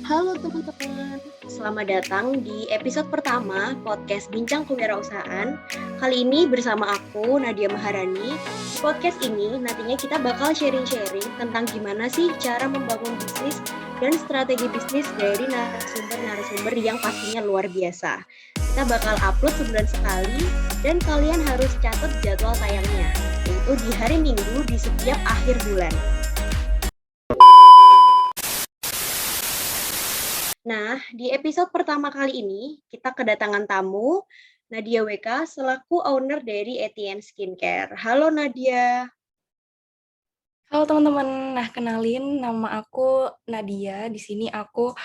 Halo teman-teman, selamat datang di episode pertama podcast Bincang Kewirausahaan. Kali ini bersama aku, Nadia Maharani. Di podcast ini nantinya kita bakal sharing-sharing tentang gimana sih cara membangun bisnis dan strategi bisnis dari narasumber-narasumber yang pastinya luar biasa. Kita bakal upload sebulan sekali dan kalian harus catat jadwal tayangnya, yaitu di hari Minggu di setiap akhir bulan. Nah, di episode pertama kali ini, kita kedatangan tamu, Nadia WK, selaku owner dari Etienne Skincare. Halo Nadia. Halo teman-teman, nah kenalin nama aku Nadia. Di sini aku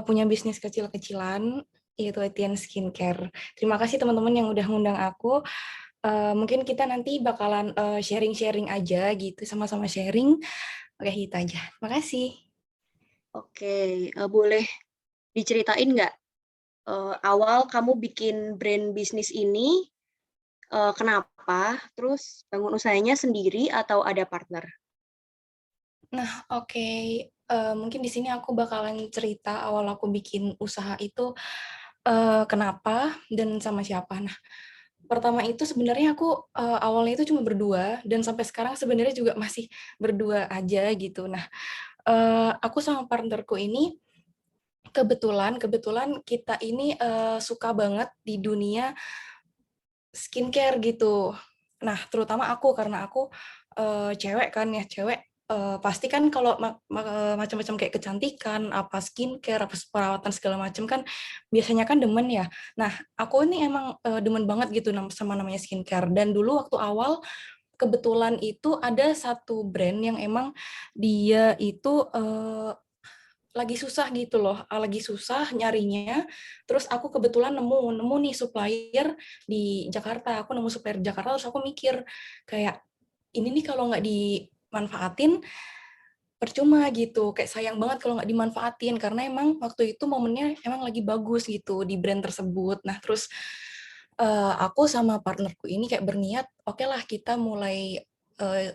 punya bisnis kecil-kecilan yaitu Etienne Skincare. Terima kasih teman-teman yang udah ngundang aku. Mungkin kita nanti bakalan sharing-sharing aja gitu, sama-sama sharing. Oke, gitu aja. Makasih. Oke, boleh diceritain nggak awal kamu bikin brand bisnis ini, kenapa? Terus bangun usahanya sendiri atau ada partner? Nah, oke. Mungkin di sini aku bakalan cerita awal aku bikin usaha itu kenapa dan sama siapa. Nah, pertama itu sebenarnya aku awalnya itu cuma berdua dan sampai sekarang sebenarnya juga masih berdua aja gitu. Nah, aku sama partnerku ini kebetulan kita ini suka banget di dunia skincare gitu. Nah, terutama aku karena aku cewek kan ya, cewek pasti kan kalau macam-macam kayak kecantikan, apa skincare, apa perawatan segala macam kan biasanya kan demen ya. Nah, aku ini emang demen banget gitu sama namanya skincare. Dan dulu waktu awal kebetulan itu ada satu brand yang emang dia itu lagi susah gitu loh, lagi susah nyarinya. Terus aku kebetulan nemu nih supplier di Jakarta. Aku nemu supplier di Jakarta, terus aku mikir kayak ini nih kalau nggak dimanfaatin percuma gitu. Kayak sayang banget kalau nggak dimanfaatin karena emang waktu itu momennya emang lagi bagus gitu di brand tersebut. Nah, terus aku sama partnerku ini kayak berniat, oke lah kita mulai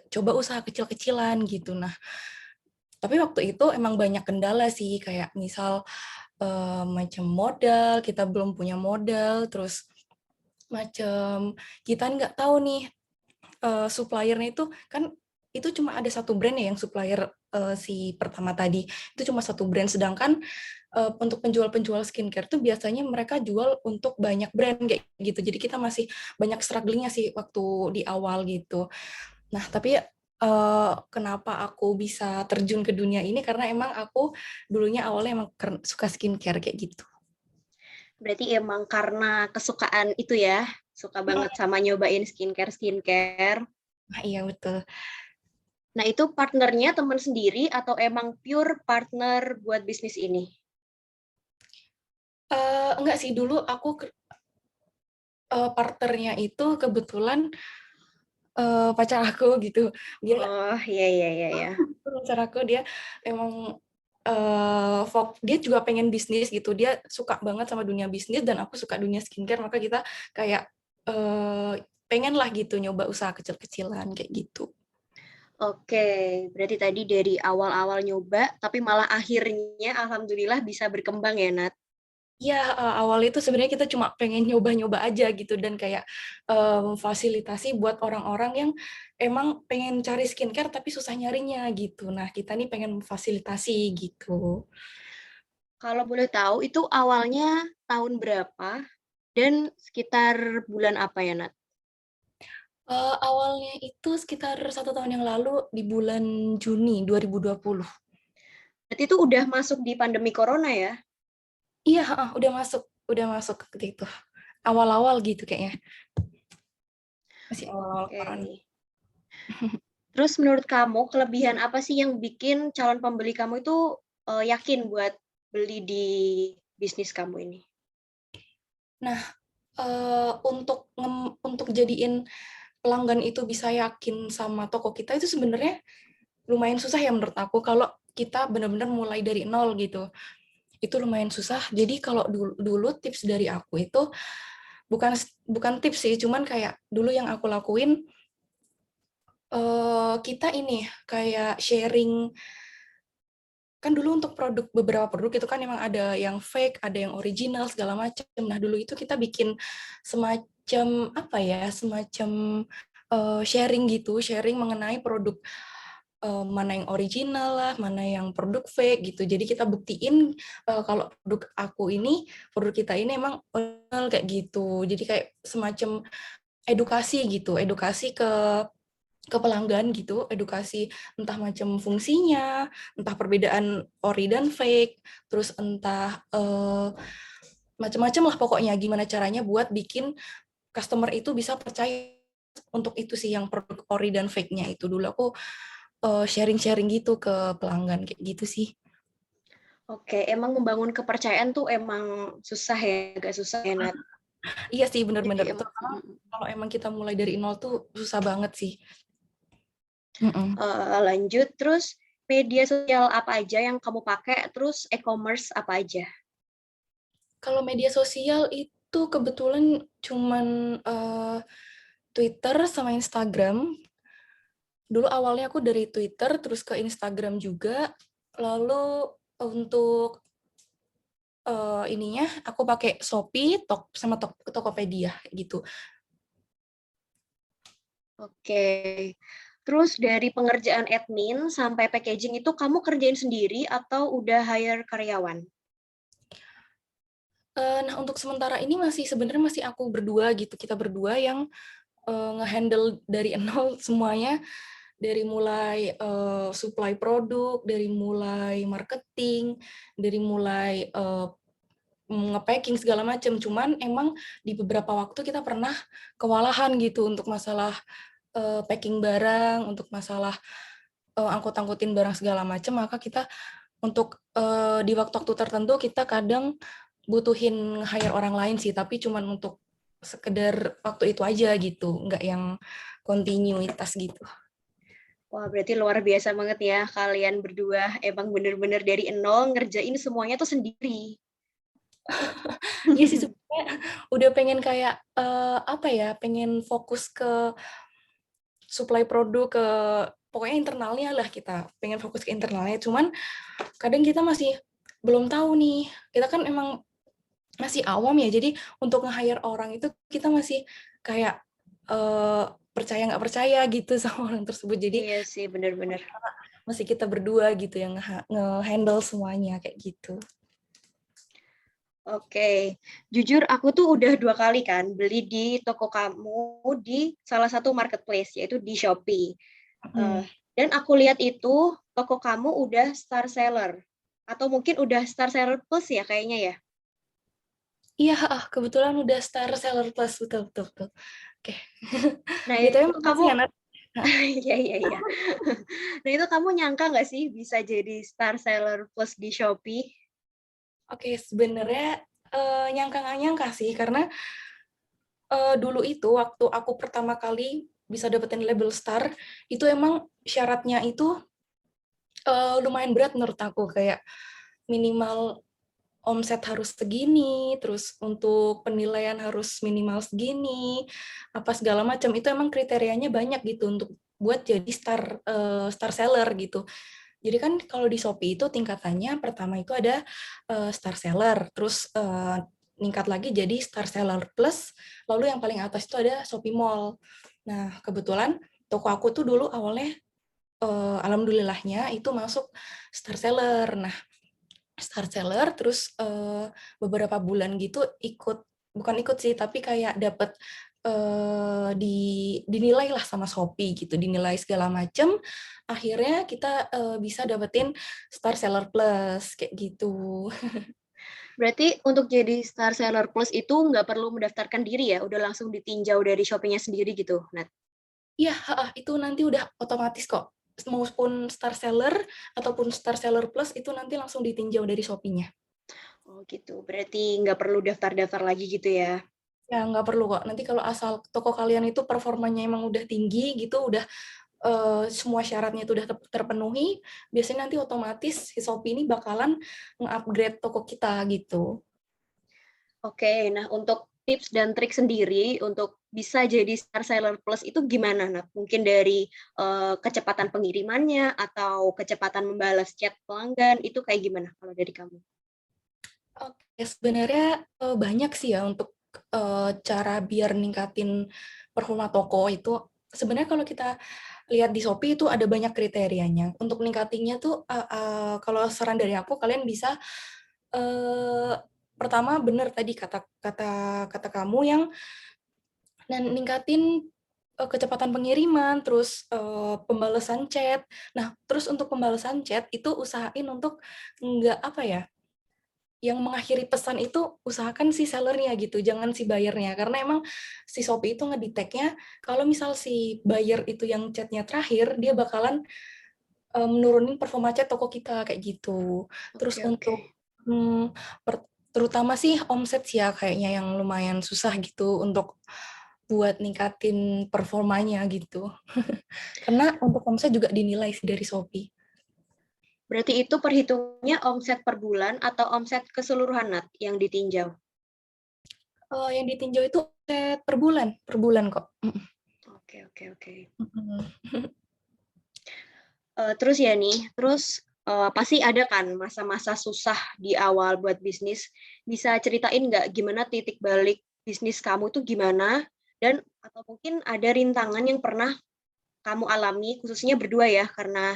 coba usaha kecil-kecilan gitu. Nah, tapi waktu itu emang banyak kendala sih, kayak misal macam modal, kita belum punya modal, terus macam kita nggak tahu nih suppliernya itu kan itu cuma ada satu brand ya yang supplier si pertama tadi itu cuma satu brand, sedangkan untuk penjual-penjual skincare tuh biasanya mereka jual untuk banyak brand kayak gitu, jadi kita masih banyak strugglingnya sih waktu di awal gitu. Nah, tapi kenapa aku bisa terjun ke dunia ini karena emang aku dulunya awalnya emang suka skincare kayak gitu. Berarti emang karena kesukaan itu ya, suka banget sama nyobain skincare-skincare. Nah, iya betul. Nah, itu partnernya teman sendiri atau emang pure partner buat bisnis ini? Enggak sih, dulu aku partnernya itu kebetulan pacar aku gitu. Dia Oh, iya, iya, iya, iya. pacar aku, dia emang dia juga pengen bisnis gitu. Dia suka banget sama dunia bisnis dan aku suka dunia skincare, maka kita kayak pengen lah gitu nyoba usaha kecil-kecilan kayak gitu. Oke, berarti tadi dari awal-awal nyoba, tapi malah akhirnya alhamdulillah bisa berkembang ya, Nat? Ya, awal itu sebenarnya kita cuma pengen nyoba-nyoba aja gitu dan kayak fasilitasi buat orang-orang yang emang pengen cari skincare tapi susah nyarinya gitu. Nah, kita nih pengen fasilitasi gitu. Kalau boleh tahu, itu awalnya tahun berapa dan sekitar bulan apa ya, Nat? Awalnya itu sekitar 1 tahun yang lalu di bulan Juni 2020. Berarti itu udah masuk di pandemi corona ya? Iya, udah masuk ke itu. Awal-awal gitu kayaknya. Masih awal-awal Oke. corona. Terus menurut kamu, kelebihan apa sih yang bikin calon pembeli kamu itu yakin buat beli di bisnis kamu ini? Nah, untuk jadiin pelanggan itu bisa yakin sama toko kita itu sebenarnya lumayan susah ya menurut aku kalau kita benar-benar mulai dari nol gitu. Itu lumayan susah. Jadi kalau dulu tips dari aku itu bukan bukan tips sih, cuman kayak dulu yang aku lakuin kita ini kayak sharing kan dulu untuk beberapa produk itu kan emang ada yang fake, ada yang original segala macam. Nah, dulu itu kita bikin semacam apa ya, semacam sharing gitu, sharing mengenai produk mana yang original lah, mana yang produk fake gitu. Jadi kita buktiin kalau produk kita ini emang original kayak gitu. Jadi kayak semacam edukasi gitu, edukasi ke pelanggan gitu, edukasi entah macam fungsinya, entah perbedaan ori dan fake, terus entah macam-macam lah pokoknya gimana caranya buat bikin customer itu bisa percaya untuk itu sih yang produk ori dan fake-nya itu. Dulu aku sharing-sharing gitu ke pelanggan kayak gitu sih. Oke, emang membangun kepercayaan tuh emang susah ya, agak susah ya, Nat. Iya sih Jadi benar-benar. emang Kalau emang kita mulai dari nol tuh susah banget sih. lanjut terus media sosial apa aja yang kamu pakai, terus e-commerce apa aja? Kalau media sosial itu kebetulan cuman Twitter sama Instagram. Dulu awalnya aku dari Twitter, terus ke Instagram juga. Lalu untuk ininya aku pakai Shopee, sama Tokopedia gitu. Oke. Terus dari pengerjaan admin sampai packaging itu kamu kerjain sendiri atau udah hire karyawan? Nah, untuk sementara ini sebenarnya masih aku berdua gitu. Kita berdua yang nge-handle dari nol semuanya, dari mulai supply produk, dari mulai marketing, dari mulai nge-packing segala macam. Cuman emang di beberapa waktu kita pernah kewalahan gitu untuk masalah packing barang, untuk masalah angkut-angkutin barang segala macam, maka kita untuk di waktu-waktu tertentu kita kadang butuhin hire orang lain sih, tapi cuman untuk sekedar waktu itu aja gitu, nggak yang kontinuitas gitu. Wah, berarti luar biasa banget ya kalian berdua. Emang bener-bener dari nol ngerjain semuanya tuh sendiri. Iya sih sebenarnya udah pengen kayak apa ya, pengen fokus ke supply produk, ke pokoknya internalnya lah, kita pengen fokus ke internalnya. Cuman kadang kita masih belum tahu nih, kita kan emang masih awam ya, jadi untuk nge-hire orang itu kita masih kayak percaya nggak percaya gitu sama orang tersebut. Jadi Iya sih, bener-bener. masih kita berdua gitu yang nge-handle semuanya kayak gitu. Oke, jujur aku tuh udah 2 kali kan beli di toko kamu di salah satu marketplace, yaitu di Shopee. Hmm. Dan aku lihat itu toko kamu udah star seller. Atau mungkin udah star seller plus ya kayaknya ya. Iya, kebetulan udah Star Seller Plus, betul betul betul. Oke. Nah BTW itu kamu, makasih ya Nat. Nah, iya iya iya. Nah itu kamu nyangka nggak sih bisa jadi star seller plus di Shopee? oke, sebenarnya nyangka nggak nyangka sih, karena dulu itu waktu aku pertama kali bisa dapetin label Star, itu emang syaratnya itu lumayan berat menurut aku, kayak minimal omset harus segini, terus untuk penilaian harus minimal segini, apa segala macam. Itu emang kriterianya banyak gitu untuk buat jadi star seller gitu. Jadi kan kalau di Shopee itu tingkatannya pertama itu ada star seller, terus meningkat lagi jadi star seller plus, lalu yang paling atas itu ada Shopee Mall. Nah, kebetulan toko aku tuh dulu awalnya alhamdulillahnya itu masuk star seller. Nah, star seller terus beberapa bulan gitu bukan ikut sih, tapi kayak dapet dinilai lah sama Shopee gitu, dinilai segala macem, akhirnya kita bisa dapetin star seller plus kayak gitu. Berarti untuk jadi star seller plus itu nggak perlu mendaftarkan diri ya, udah langsung ditinjau dari Shopee-nya sendiri gitu, Nat? Iya, itu nanti udah otomatis kok, maupun star seller ataupun star seller plus itu nanti langsung ditinjau dari Shopee-nya. Oh gitu, berarti nggak perlu daftar-daftar lagi gitu ya? Ya, nggak perlu kok. Nanti kalau asal toko kalian itu performanya emang udah tinggi gitu, udah semua syaratnya itu udah terpenuhi, biasanya nanti otomatis si Shopee ini bakalan nge-upgrade toko kita gitu. Oke, nah untuk tips dan trik sendiri untuk bisa jadi Star Seller Plus itu gimana, Nat? Mungkin dari kecepatan pengirimannya atau kecepatan membalas chat pelanggan, itu kayak gimana kalau dari kamu? Oke, sebenarnya banyak sih ya untuk cara biar ningkatin performa toko itu. Sebenarnya kalau kita lihat di Shopee itu ada banyak kriterianya. Untuk ningkatinnya tuh, kalau saran dari aku, kalian bisa pertama bener tadi kata kata kata kamu yang ningkatin kecepatan pengiriman, terus pembalasan chat. Nah, terus untuk pembalasan chat itu usahain untuk nggak apa ya, yang mengakhiri pesan itu usahakan si sellernya gitu, jangan si buyernya. Karena emang si Shopee itu ngedetect-nya kalau misal si buyer itu yang chatnya terakhir, dia bakalan menurunin performa chat toko kita kayak gitu. Terus Oke, oke. untuk terutama sih omset sih ya kayaknya yang lumayan susah gitu untuk buat ningkatin performanya gitu. Karena untuk omset juga dinilai sih dari Shopee. Berarti itu perhitungnya omset per bulan atau omset keseluruhan, Nat, yang ditinjau? Yang ditinjau itu omset per bulan kok. Oke, oke, oke. Mhm. Terus ya nih, pasti ada kan masa-masa susah di awal buat bisnis. Bisa ceritain nggak gimana titik balik bisnis kamu tuh gimana? Dan atau mungkin ada rintangan yang pernah kamu alami, khususnya berdua ya, karena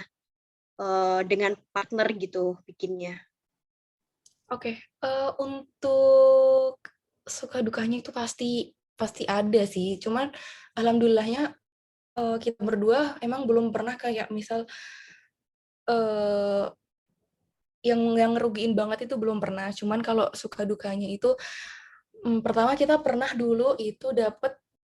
dengan partner gitu bikinnya. Oke, untuk suka dukanya itu pasti pasti ada sih. Cuman alhamdulillahnya kita berdua emang belum pernah kayak misal eee, yang ngerugiin banget itu belum pernah. Cuman kalau suka dukanya itu, pertama kita pernah dulu itu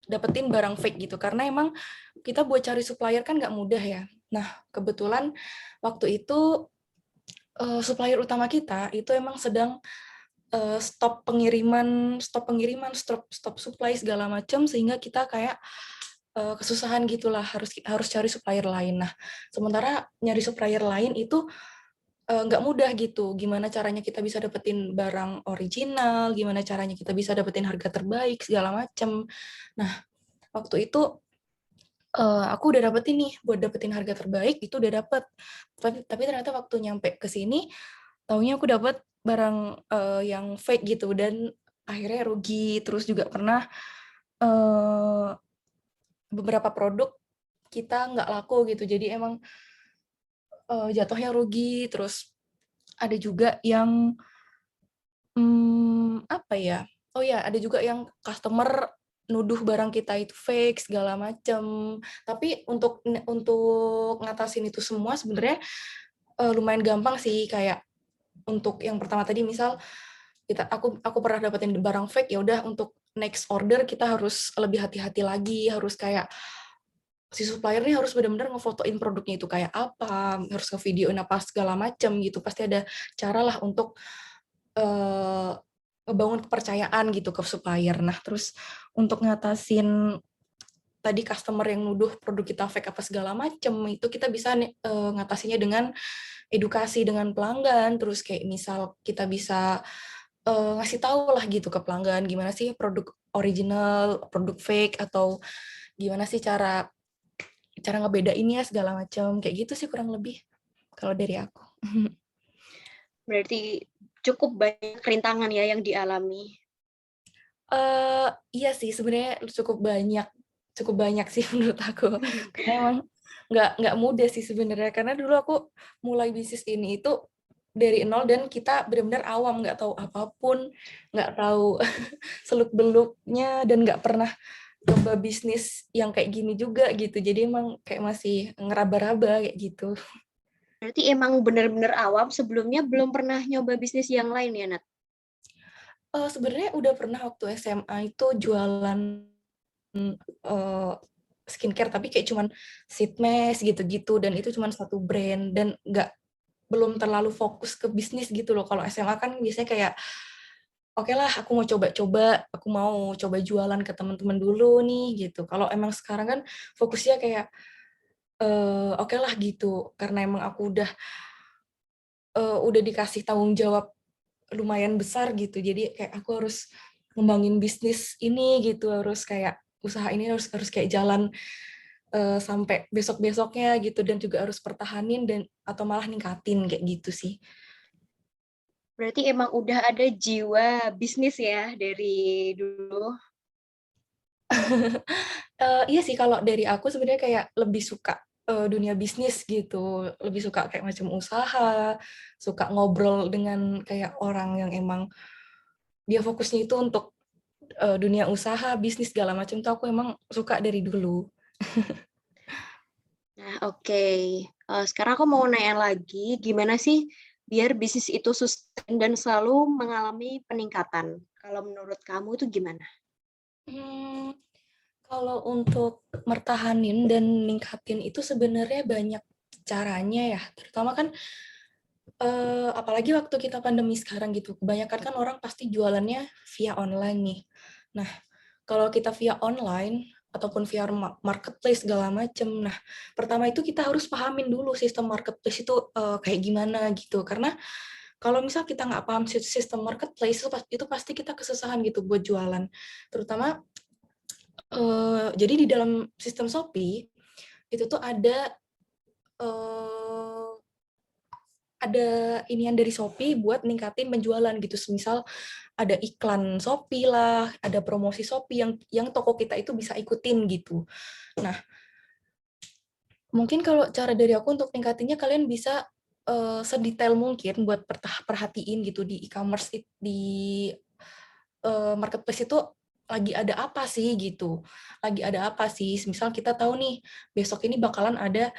dapetin barang fake gitu, karena emang kita buat cari supplier kan nggak mudah ya. Nah, kebetulan waktu itu, supplier utama kita itu emang sedang stop pengiriman, stop supply segala macam, sehingga kita kayak kesusahan gitulah, harus harus cari supplier lain. Nah, sementara nyari supplier lain itu nggak mudah gitu. Gimana caranya kita bisa dapetin barang original, gimana caranya kita bisa dapetin harga terbaik segala macam. Nah, waktu itu aku udah dapetin nih, buat dapetin harga terbaik itu udah dapet. Tapi ternyata waktu nyampe ke sini, taunya aku dapet barang yang fake gitu, dan akhirnya rugi. Terus juga pernah beberapa produk kita nggak laku gitu, jadi emang jatuhnya rugi. Terus ada juga yang apa ya, oh ya, ada juga yang customer nuduh barang kita itu fake segala macam. Tapi untuk ngatasin itu semua sebenarnya lumayan gampang sih. Kayak untuk yang pertama tadi, misal aku pernah dapetin barang fake, ya udah untuk next order kita harus lebih hati-hati lagi, harus kayak si supplier nih harus benar-benar ngefotoin produknya itu kayak apa, harus ngevideoin apa segala macam gitu. Pasti ada cara lah untuk eh, ngebangun kepercayaan gitu ke supplier. Nah, terus untuk ngatasin tadi customer yang nuduh produk kita fake apa segala macam, itu kita bisa ngatasinnya dengan edukasi dengan pelanggan. Terus kayak misal kita bisa ngasih tahu lah gitu ke pelanggan gimana sih produk original, produk fake, atau gimana sih cara cara ngebedainnya segala macam. Kayak gitu sih kurang lebih kalau dari aku. Berarti cukup banyak rintangan ya yang dialami. Iya sih sebenarnya cukup banyak sih menurut aku. Karena emang nggak mudah sih sebenarnya, karena dulu aku mulai bisnis ini itu dari nol, dan kita benar-benar awam, nggak tahu apapun, nggak tahu seluk-beluknya, dan nggak pernah coba bisnis yang kayak gini juga gitu. Jadi emang kayak masih ngeraba-raba kayak gitu. Berarti emang benar-benar awam, sebelumnya belum pernah nyoba bisnis yang lain ya, Nat? Sebenarnya udah pernah waktu SMA itu jualan eee, skincare, tapi kayak cuman sheet mask gitu-gitu, dan itu cuman satu brand, dan belum terlalu fokus ke bisnis gitu loh. Kalau SMA kan biasanya kayak, "Oke lah, aku mau coba-coba, aku mau coba jualan ke teman-teman dulu nih," gitu. Kalau emang sekarang kan fokusnya kayak, oke lah gitu, karena emang aku udah dikasih tanggung jawab lumayan besar gitu. Jadi kayak aku harus ngembangin bisnis ini gitu, harus kayak usaha ini harus harus kayak jalan sampai besok-besoknya gitu, dan juga harus pertahanin dan atau malah ningkatin kayak gitu sih. Berarti emang udah ada jiwa bisnis ya dari dulu. Iya sih, kalau dari aku sebenarnya kayak lebih suka dunia bisnis gitu, lebih suka kayak macam usaha, suka ngobrol dengan kayak orang yang emang dia fokusnya itu untuk dunia usaha, bisnis segala macam tuh aku emang suka dari dulu. Nah, oke. Sekarang aku mau nanya lagi, gimana sih biar bisnis itu sustain dan selalu mengalami peningkatan? Kalau menurut kamu itu gimana? Hmm, Kalau untuk mertahanin dan ningkatin itu sebenarnya banyak caranya ya, terutama kan apalagi waktu kita pandemi sekarang gitu, kebanyakan kan orang pasti jualannya via online nih. Nah, kalau kita via online ataupun via marketplace segala macem, nah pertama itu kita harus pahamin dulu sistem marketplace itu kayak gimana gitu, karena kalau misal kita nggak paham sistem marketplace itu pasti kita kesusahan gitu buat jualan, terutama jadi di dalam sistem Shopee itu tuh eh, ada inian dari Shopee buat ningkatin penjualan gitu. Misal ada iklan Shopee lah, ada promosi Shopee yang toko kita itu bisa ikutin gitu. Nah, mungkin kalau cara dari aku untuk ningkatinnya, kalian bisa sedetail mungkin buat perhatiin gitu di e-commerce di marketplace itu lagi ada apa sih gitu. Lagi ada apa sih? Misal kita tahu nih besok ini bakalan ada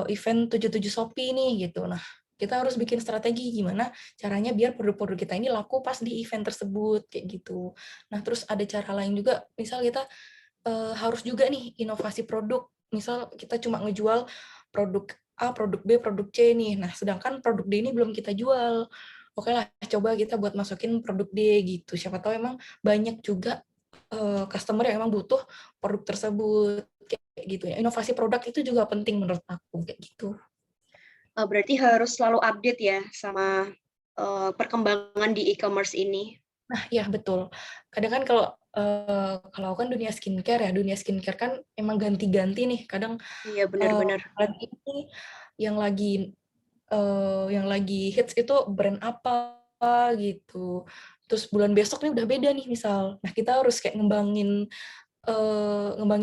event 77 Shopee nih gitu. Nah, kita harus bikin strategi gimana caranya biar produk-produk kita ini laku pas di event tersebut kayak gitu. Nah, terus ada cara lain juga, misal kita harus juga nih inovasi produk. Misal kita cuma ngejual produk A, produk B, produk C nih. Nah, sedangkan produk D ini belum kita jual. Oke lah, coba kita buat masukin produk D gitu. Siapa tahu emang banyak juga customer yang emang butuh produk tersebut kayak gitu ya. Inovasi produk itu juga penting menurut aku kayak gitu. Berarti harus selalu update ya sama perkembangan di e-commerce ini. Nah, ya betul. Kadang kan kalau kan dunia skincare kan emang ganti-ganti nih. Kadang Iya, benar-benar. bulan ini yang lagi yang lagi hits itu brand apa gitu. Terus bulan besok nih udah beda nih misal. Nah, kita harus kayak ngembangin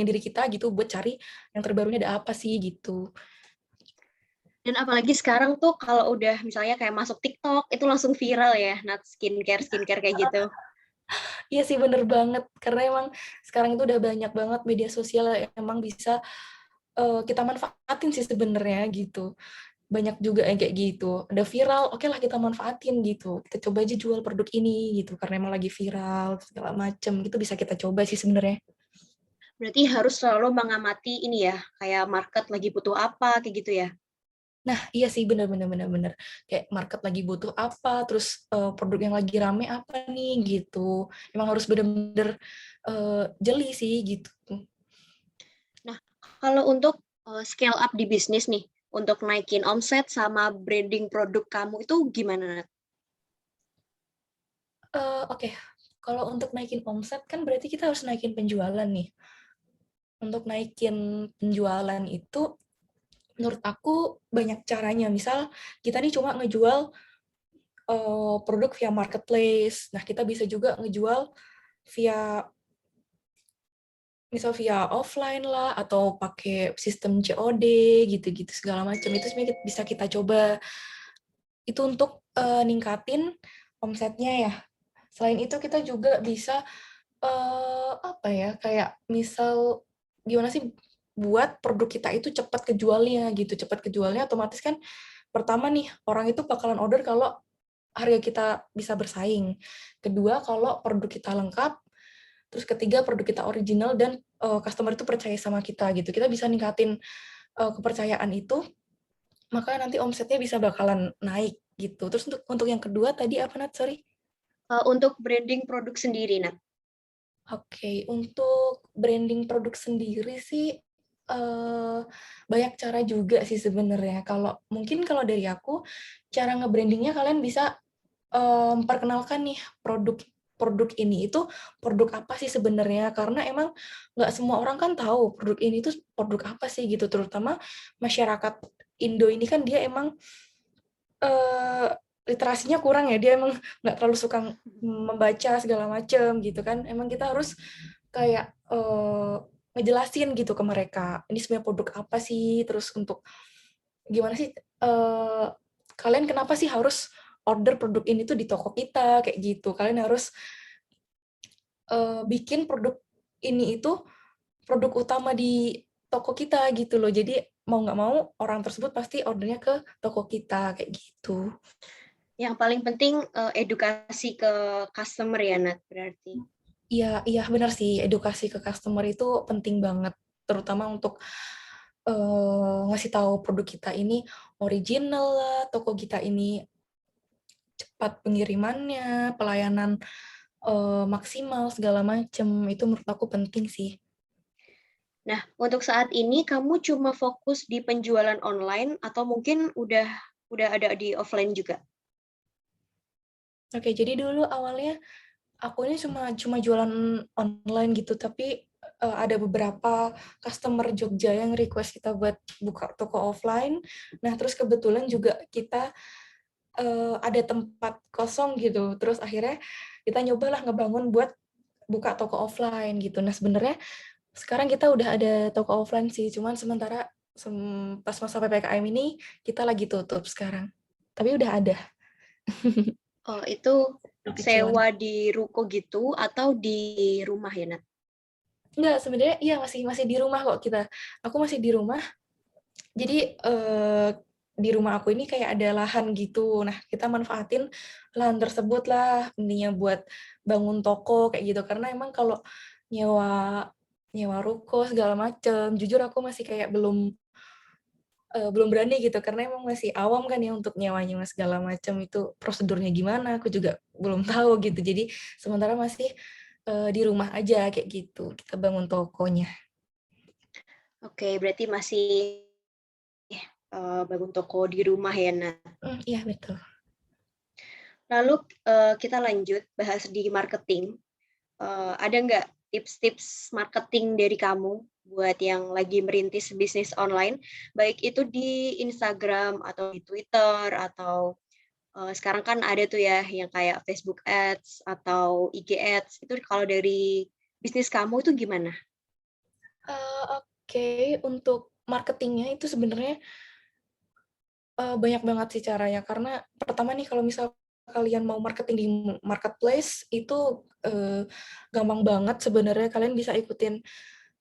diri kita gitu buat cari yang terbarunya ada apa sih gitu. Dan apalagi sekarang tuh kalau udah misalnya kayak masuk TikTok, itu langsung viral ya, not skincare kayak gitu. Iya sih, bener banget. Karena emang sekarang itu udah banyak banget media sosial yang emang bisa kita manfaatin sih sebenarnya gitu. Banyak juga yang kayak gitu. Ada viral, oke lah kita manfaatin gitu. Kita coba aja jual produk ini gitu. Karena emang lagi viral, segala macem. Gitu bisa kita coba sih sebenarnya. Berarti harus selalu mengamati ini ya, kayak market lagi butuh apa, kayak gitu ya. Nah, iya sih, bener-bener bener-bener. Kayak market lagi butuh apa, terus produk yang lagi rame apa nih gitu. Emang harus bener-bener jeli sih gitu. Nah, kalau untuk scale up di bisnis nih, untuk naikin omset sama branding produk kamu itu gimana, Nat? Oke, kalau untuk naikin omset kan berarti kita harus naikin penjualan nih. Untuk naikin penjualan itu menurut aku banyak caranya. Misal kita nih cuma ngejual produk via marketplace. Nah, kita bisa juga ngejual via misal via offline lah atau pakai sistem COD gitu-gitu segala macam. Itu sebenarnya bisa kita coba. Itu untuk ningkatin omsetnya ya. Selain itu kita juga bisa apa ya, kayak misal gimana sih buat produk kita itu cepat kejualnya gitu. Cepat kejualnya otomatis kan pertama nih orang itu bakalan order kalau harga kita bisa bersaing. Kedua, kalau produk kita lengkap. Terus ketiga, produk kita original dan customer itu percaya sama kita gitu. Kita bisa ningkatin kepercayaan itu, maka nanti omsetnya bisa bakalan naik gitu. Terus untuk yang kedua tadi apa, Nat? Sorry. Untuk branding produk sendiri, Nat. Oke, untuk branding produk sendiri sih banyak cara juga sih sebenarnya. Kalau dari aku, cara nge-brandingnya kalian bisa memperkenalkan nih produk produk ini itu produk apa sih sebenarnya, karena emang nggak semua orang kan tahu produk ini tuh produk apa sih gitu, terutama masyarakat Indo ini kan dia emang literasinya kurang ya, dia emang nggak terlalu suka membaca segala macem gitu kan, emang kita harus kayak ngejelasin gitu ke mereka, ini sebenarnya produk apa sih, terus untuk gimana sih, kalian kenapa sih harus order produk ini tuh di toko kita, kayak gitu, kalian harus bikin produk ini itu produk utama di toko kita gitu loh, jadi mau nggak mau orang tersebut pasti ordernya ke toko kita, kayak gitu. Yang paling penting edukasi ke customer ya, Nat, berarti. Iya, iya benar sih, edukasi ke customer itu penting banget, terutama untuk ngasih tahu produk kita ini original lah, toko kita ini cepat pengirimannya, pelayanan maksimal segala macem, itu menurut aku penting sih. Nah, untuk saat ini kamu cuma fokus di penjualan online atau mungkin udah ada di offline juga? Oke, jadi dulu awalnya aku ini cuma jualan online gitu, tapi ada beberapa customer Jogja yang request kita buat buka toko offline. Nah, terus kebetulan juga kita ada tempat kosong gitu. Terus akhirnya kita nyobalah ngebangun buat buka toko offline gitu. Nah, sebenarnya sekarang kita udah ada toko offline sih, cuman sementara pas masa PPKM ini kita lagi tutup sekarang. Tapi udah ada Oh, itu kecilan. sewa di ruko gitu atau di rumah ya, Nat? Enggak, sebenarnya iya masih di rumah kok kita. Aku masih di rumah. Jadi di rumah aku ini kayak ada lahan gitu. Nah, kita manfaatin lahan tersebut lah intinya buat bangun toko kayak gitu. Karena emang kalau nyewa nyewa ruko segala macem, jujur aku masih kayak belum berani gitu karena emang masih awam kan ya untuk nyewa-nyewa segala macam itu prosedurnya gimana aku juga belum tahu gitu. Jadi sementara masih di rumah aja kayak gitu. Kita bangun tokonya. Oke, berarti masih bangun toko di rumah ya, Nat. Iya betul. Lalu kita lanjut bahas di marketing. Ada nggak tips-tips marketing dari kamu buat yang lagi merintis bisnis online, baik itu di Instagram atau di Twitter atau sekarang kan ada tuh ya yang kayak Facebook Ads atau IG Ads. Itu kalau dari bisnis kamu itu gimana? Oke, untuk marketingnya itu sebenarnya banyak banget sih caranya. Karena pertama nih kalau misal kalian mau marketing di marketplace itu gampang banget sebenarnya. Kalian bisa ikutin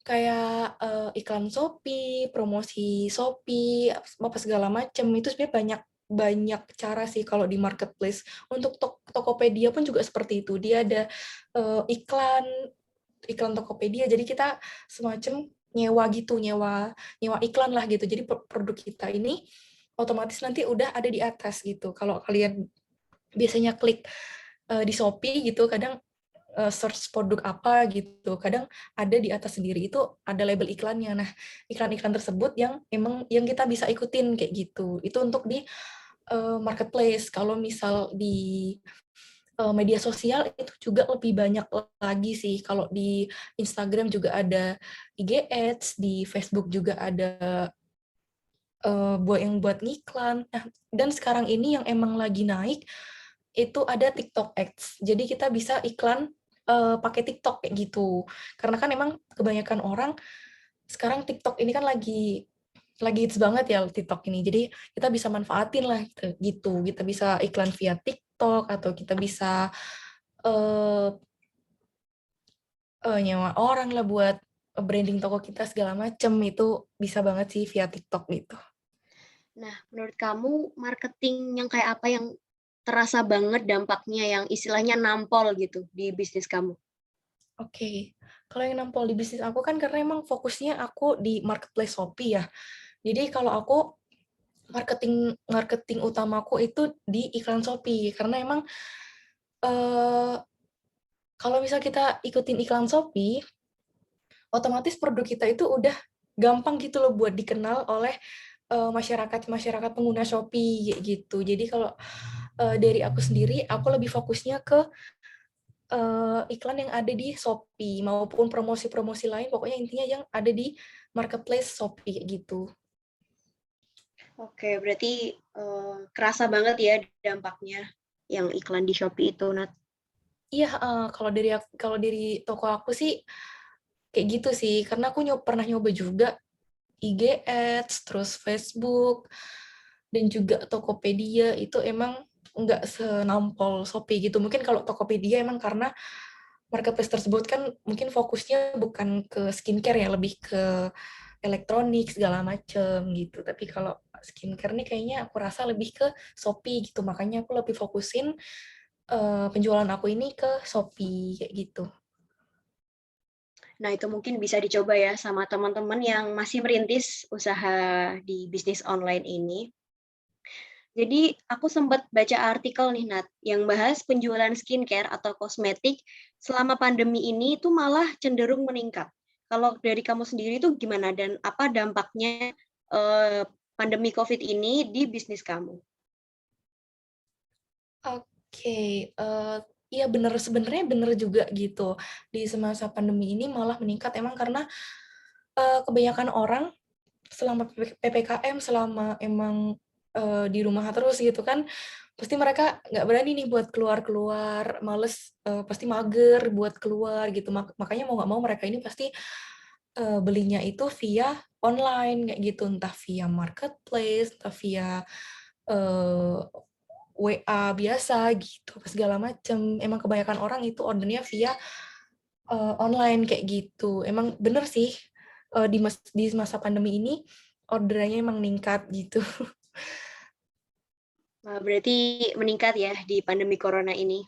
kayak iklan Shopee, promosi Shopee, apa segala macam. Itu sebenarnya banyak banyak cara sih kalau di marketplace. Untuk Tokopedia pun juga seperti itu. Dia ada iklan iklan Tokopedia. Jadi kita semacam nyewa gitu, nyewa nyewa iklan lah gitu. Jadi produk kita ini otomatis nanti udah ada di atas gitu. Kalau kalian biasanya klik di Shopee gitu, kadang search produk apa gitu, kadang ada di atas sendiri itu ada label iklannya. Nah, iklan-iklan tersebut yang emang yang kita bisa ikutin kayak gitu. Itu untuk di marketplace. Kalau misal di media sosial itu juga lebih banyak lagi sih. Kalau di Instagram juga ada IG Ads, di Facebook juga ada buat ngiklan. Nah, dan sekarang ini yang emang lagi naik itu ada TikTok Ads. Jadi kita bisa iklan pakai TikTok kayak gitu. Karena kan emang kebanyakan orang sekarang TikTok ini kan lagi hits banget ya TikTok ini. Jadi kita bisa manfaatin lah gitu. Kita bisa iklan via TikTok atau kita bisa eh, nyewa orang lah buat branding toko kita segala macem. Itu bisa banget sih via TikTok gitu. Nah, menurut kamu marketing yang kayak apa yang terasa banget dampaknya yang istilahnya nampol gitu di bisnis kamu? Oke, kalau yang nampol di bisnis aku kan karena emang fokusnya aku di marketplace Shopee ya. Jadi kalau aku marketing marketing utamaku itu di iklan Shopee karena emang eh, kalau misal kita ikutin iklan Shopee, otomatis produk kita itu udah gampang gitu loh buat dikenal oleh masyarakat pengguna Shopee gitu. Jadi kalau dari aku sendiri, aku lebih fokusnya ke iklan yang ada di Shopee maupun promosi-promosi lain, pokoknya intinya yang ada di marketplace Shopee kayak gitu. Oke, berarti kerasa banget ya dampaknya yang iklan di Shopee itu, Nat. Iya, kalau dari toko aku sih kayak gitu sih, karena aku pernah nyoba juga IG Ads, terus Facebook, dan juga Tokopedia itu emang nggak senampol Shopee gitu. Mungkin kalau Tokopedia emang karena marketplace tersebut kan mungkin fokusnya bukan ke skincare ya, lebih ke elektronik segala macem gitu. Tapi kalau skincare nih kayaknya aku rasa lebih ke Shopee gitu. Makanya aku lebih fokusin penjualan aku ini ke Shopee kayak gitu. Nah, itu mungkin bisa dicoba ya sama teman-teman yang masih merintis usaha di bisnis online ini. Jadi, aku sempat baca artikel nih, Nat, yang bahas penjualan skincare atau kosmetik selama pandemi ini itu malah cenderung meningkat. Kalau dari kamu sendiri itu gimana dan apa dampaknya pandemi COVID ini di bisnis kamu? Oke, iya bener, sebenarnya bener juga gitu. Di semasa pandemi ini malah meningkat emang karena kebanyakan orang selama PPKM, selama emang di rumah terus gitu kan, pasti mereka nggak berani nih buat keluar-keluar, males, pasti mager buat keluar gitu. Makanya mau nggak mau mereka ini pasti belinya itu via online kayak gitu, entah via marketplace, entah via eh, WA biasa gitu, segala macam. Emang kebanyakan orang itu ordernya via online kayak gitu. Emang bener sih di masa pandemi ini orderannya emang meningkat gitu. Berarti meningkat ya di pandemi corona ini.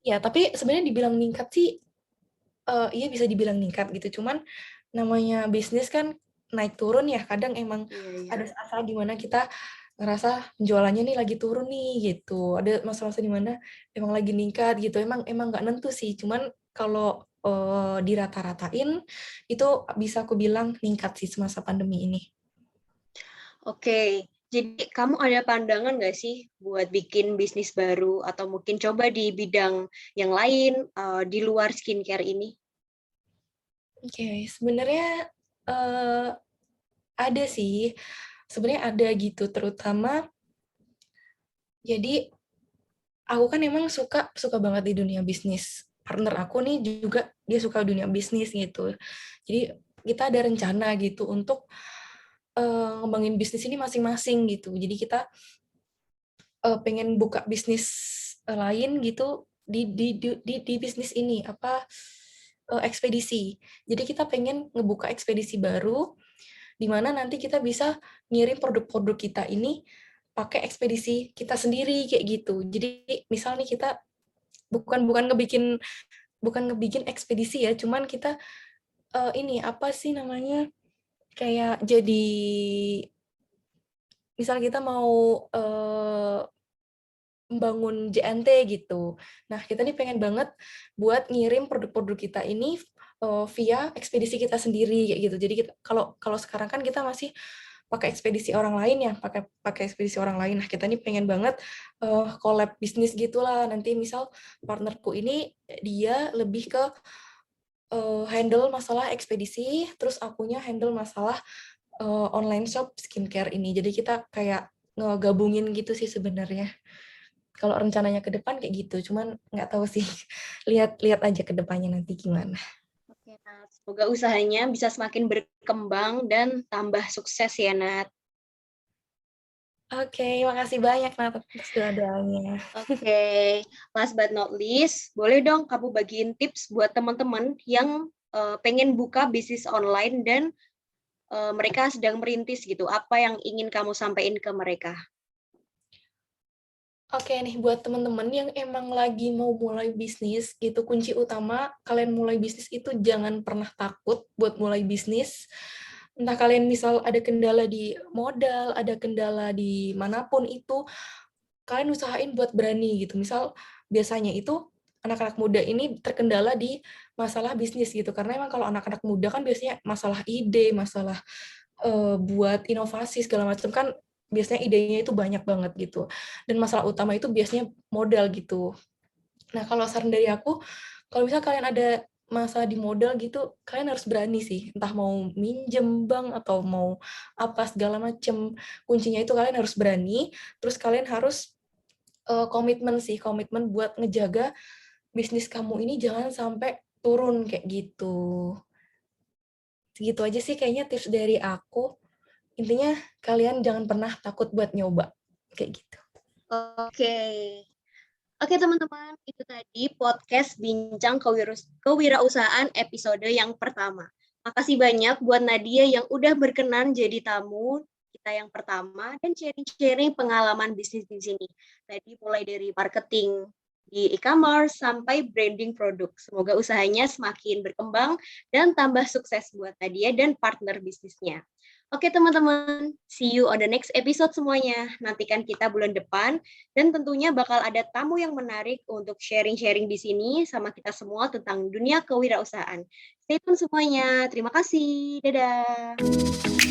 Ya, tapi sebenarnya dibilang meningkat sih, iya bisa dibilang meningkat gitu. Cuman namanya bisnis kan naik turun ya. Kadang emang Iya, iya. ada saat di mana kita ngerasa jualannya nih lagi turun nih gitu. Ada masa-masa di mana emang lagi meningkat gitu. Emang emang nggak nentu sih. Cuman kalau dirata-ratain itu bisa aku bilang meningkat sih semasa pandemi ini. Oke, jadi kamu ada pandangan nggak sih buat bikin bisnis baru atau mungkin coba di bidang yang lain di luar skincare ini? Oke, sebenarnya eh, ada sih. Sebenarnya ada gitu, terutama jadi aku kan emang suka suka banget di dunia bisnis. Partner aku nih juga dia suka dunia bisnis gitu. Jadi kita ada rencana gitu untuk ngembangin bisnis ini masing-masing gitu. Jadi kita pengen buka bisnis lain gitu di bisnis ini apa ekspedisi. Jadi kita pengen ngebuka ekspedisi baru di mana nanti kita bisa ngirim produk-produk kita ini pakai ekspedisi kita sendiri kayak gitu. Jadi misal nih kita bukan bukan ngebikin ekspedisi ya, cuman kita ini apa sih namanya, kayak jadi misal kita mau membangun JNT gitu. Nah, kita nih pengen banget buat ngirim produk-produk kita ini via ekspedisi kita sendiri kayak gitu. Jadi kita, kalau kalau sekarang kan kita masih pakai ekspedisi orang lain ya, pakai pakai ekspedisi orang lain. Nah, kita nih pengen banget collab bisnis gitulah. Nanti misal partnerku ini dia lebih ke handle masalah ekspedisi, terus akunya handle masalah online shop skincare ini. Jadi kita kayak ngegabungin gitu sih sebenarnya. Kalau rencananya ke depan kayak gitu, cuman nggak tahu sih. Lihat-lihat aja ke depannya nanti gimana. Oke, Nat. Semoga usahanya bisa semakin berkembang dan tambah sukses ya, Nat. Oke, makasih banyak Nat atas doa-doanya. Oke, last but not least, boleh dong kamu bagiin tips buat teman-teman yang pengen buka bisnis online dan mereka sedang merintis gitu. Apa yang ingin kamu sampaikan ke mereka? Oke nih, buat teman-teman yang emang lagi mau mulai bisnis, gitu, kunci utama kalian mulai bisnis itu jangan pernah takut buat mulai bisnis. Entah kalian misal ada kendala di modal, ada kendala di manapun itu, kalian usahain buat berani gitu. Misal biasanya itu anak-anak muda ini terkendala di masalah bisnis gitu. Karena emang kalau anak-anak muda kan biasanya masalah ide, masalah buat inovasi segala macam kan biasanya idenya itu banyak banget gitu. Dan masalah utama itu biasanya modal gitu. Nah, kalau saran dari aku, kalau misal kalian ada masalah di modal gitu, kalian harus berani sih, entah mau minjem bank atau mau apa segala macem. Kuncinya itu kalian harus berani, terus kalian harus komitmen sih, komitmen buat ngejaga bisnis kamu ini jangan sampai turun kayak gitu. Segitu aja sih kayaknya tips dari aku. Intinya kalian jangan pernah takut buat nyoba kayak gitu. Oke. Oke teman-teman, itu tadi podcast Bincang Kewirausahaan episode yang pertama. Makasih banyak buat Nadia yang udah berkenan jadi tamu kita yang pertama dan sharing-sharing pengalaman bisnis di sini. Tadi mulai dari marketing di e-commerce sampai branding produk. Semoga usahanya semakin berkembang dan tambah sukses buat Nadia dan partner bisnisnya. Oke teman-teman, see you on the next episode semuanya. Nantikan kita bulan depan dan tentunya bakal ada tamu yang menarik untuk sharing-sharing di sini sama kita semua tentang dunia kewirausahaan. Stay tune semuanya. Terima kasih. Dadah.